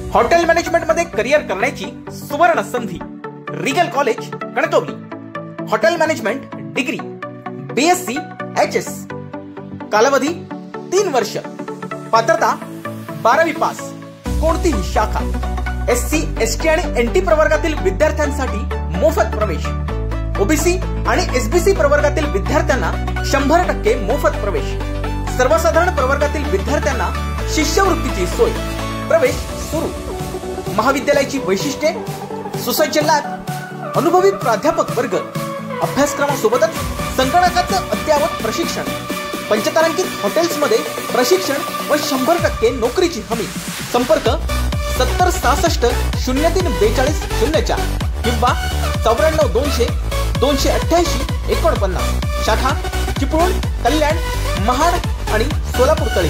Hotel management मध्ये career करण्याची सुवर्ण संधी Regal college Kankavli. Hotel management degree BSc HS, कालावधी 3 वर्ष, पात्रता 12वी पास, कोणतीही शाखा, SC ST आणि NT प्रवर्गातील विद्यार्थ्यांसाठी मोफत प्रवेश, OBC आणि SBC प्रवर्गातील विद्यार्थ्यांना 100% मोफत प्रवेश, सर्वसाधारण प्रवर्गातील विद्यार्थ्यांना शिष्यवृत्तीची सोय, प्रवेश सुरू। महाविद्यालयाची वैशिष्ट्ये: सुसज्ज लॅब, अनुभवी प्राध्यापक वर्ग, अभ्यासक्रमासोबतच संगणकाचं अद्ययावत प्रशिक्षण, पंचतारांकित हॉटेल्समध्ये प्रशिक्षण व 100% नोकरीची हमी। संपर्क 7066 0342 04 किंवा 94 200 288 49। शाखा चिपळूण, कल्याण, महाड आणि सोलापूर तळे।